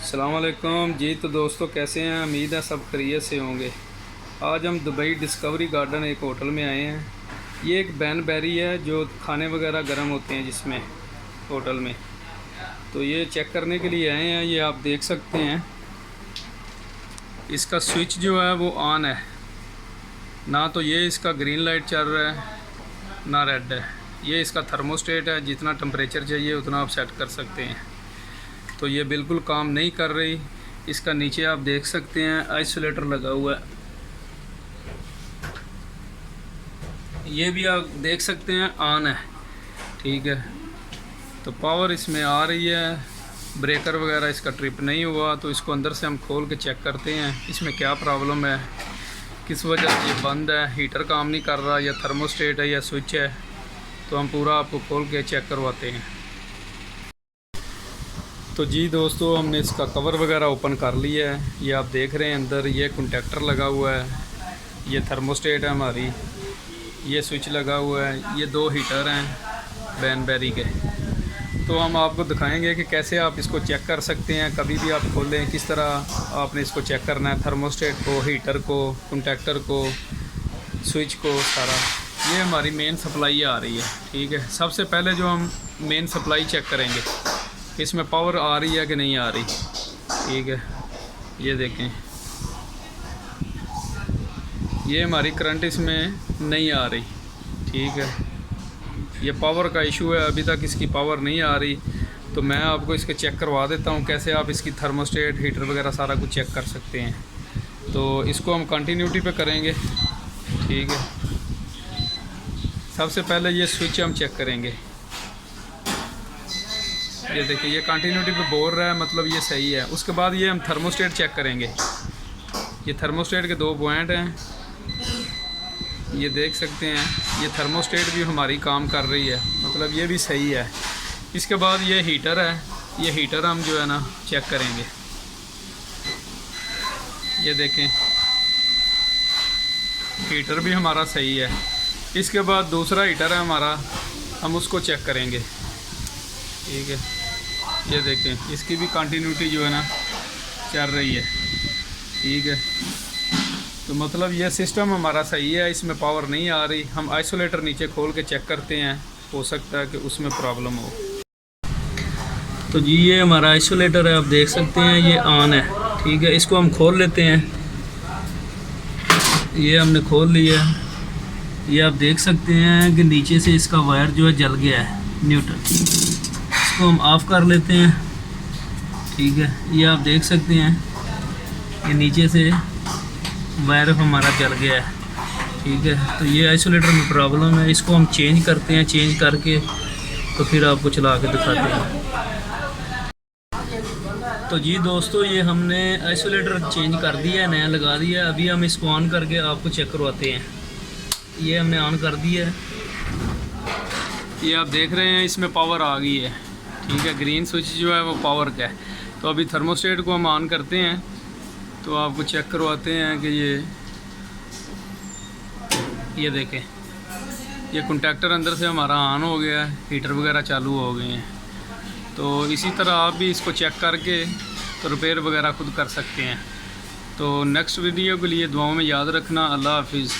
अस्सलाम वालेकुम जी। तो दोस्तों कैसे हैं? उम्मीद है सब खैरियत से होंगे। आज हम दुबई डिस्कवरी गार्डन एक होटल में आए हैं। ये एक बैन बैरी है जो खाने वगैरह गर्म होते हैं जिसमें होटल में। तो ये चेक करने के लिए आए हैं। ये आप देख सकते हैं इसका स्विच जो है वो ऑन है। ना तो ये इसका ग्रीन लाइट चल रहा है ना रेड है। ये इसका थर्मोस्टेट है, जितना टेम्परेचर चाहिए उतना आप सेट कर सकते हैं। तो ये बिल्कुल काम नहीं कर रही। इसका नीचे आप देख सकते हैं आइसोलेटर लगा हुआ है। ये भी आप देख सकते हैं ऑन है, ठीक है। तो पावर इसमें आ रही है, ब्रेकर वगैरह इसका ट्रिप नहीं हुआ। तो इसको अंदर से हम खोल के चेक करते हैं इसमें क्या प्रॉब्लम है, किस वजह से ये बंद है, हीटर काम नहीं कर रहा या थर्मोस्टेट है या स्विच है। तो हम पूरा आपको खोल के चेक करवाते हैं। तो जी दोस्तों, हमने इसका कवर वगैरह ओपन कर लिया है। ये आप देख रहे हैं अंदर ये कंडक्टर लगा हुआ है, ये थर्मोस्टेट है हमारी, ये स्विच लगा हुआ है, ये दो हीटर हैं बैन बैरी के। तो हम आपको दिखाएंगे कि कैसे आप इसको चेक कर सकते हैं। कभी भी आप खोलें किस तरह आपने इसको चेक करना है, थर्मोस्टेट को, हीटर को, कंडक्टर को, स्विच को, सारा। ये हमारी मेन सप्लाई आ रही है, ठीक है। सबसे पहले जो हम मेन सप्लाई चेक करेंगे इसमें पावर आ रही है कि नहीं आ रही, ठीक है। ये देखें, ये हमारी करंट इसमें नहीं आ रही, ठीक है। ये पावर का इशू है, अभी तक इसकी पावर नहीं आ रही। तो मैं आपको इसके चेक करवा देता हूँ कैसे आप इसकी थर्मोस्टेट, हीटर वगैरह सारा कुछ चेक कर सकते हैं। तो इसको हम कंटिन्यूटी पे करेंगे, ठीक है। सबसे पहले ये स्विच हम चेक करेंगे। ये देखिए, ये कंटिन्यूटी पे बोल रहा है, मतलब ये सही है। उसके बाद ये हम थर्मोस्टेट चेक करेंगे। ये थर्मोस्टेट के दो पॉइंट हैं, ये देख सकते हैं। ये थर्मोस्टेट भी हमारी काम कर रही है, मतलब ये भी सही है। इसके बाद ये हीटर है, ये हीटर हम जो है ना चेक करेंगे। ये देखें, हीटर भी हमारा सही है। इसके बाद दूसरा हीटर है हमारा, हम उसको चेक करेंगे, ठीक है। ये देखें, इसकी भी कंटिन्यूटी जो है ना चल रही है, ठीक है। तो मतलब ये सिस्टम हमारा सही है, इसमें पावर नहीं आ रही। हम आइसोलेटर नीचे खोल के चेक करते हैं, हो सकता है कि उसमें प्रॉब्लम हो। तो जी ये हमारा आइसोलेटर है, आप देख सकते हैं ये ऑन है, ठीक है। इसको हम खोल लेते हैं। ये हमने खोल लिया है। ये आप देख सकते हैं कि नीचे से इसका वायर जो है जल गया है, न्यूट्रल। इसको हम ऑफ़ कर लेते हैं, ठीक है। ये आप देख सकते हैं ये नीचे से वायर हमारा जल गया है, ठीक है। तो ये आइसोलेटर में प्रॉब्लम है, इसको हम चेंज करते हैं। चेंज करके तो फिर आपको चला के दिखाते हैं। तो जी दोस्तों, ये हमने आइसोलेटर चेंज कर दिया है, नया लगा दिया है। अभी हम इसको ऑन करके आपको चेक करवाते हैं। ये हमने ऑन कर दिया है। ये आप देख रहे हैं इसमें पावर आ गई है, ठीक है। ग्रीन स्विच जो है वो पावर का है। तो अभी थर्मोस्टेट को हम ऑन करते हैं, तो आपको चेक करवाते हैं कि ये देखें, ये कंडक्टर अंदर से हमारा ऑन हो गया है, हीटर वगैरह चालू हो गए हैं। तो इसी तरह आप भी इसको चेक करके तो रिपेयर वगैरह खुद कर सकते हैं। तो नेक्स्ट वीडियो के लिए दुआओं में याद रखना। अल्लाह हाफिज़।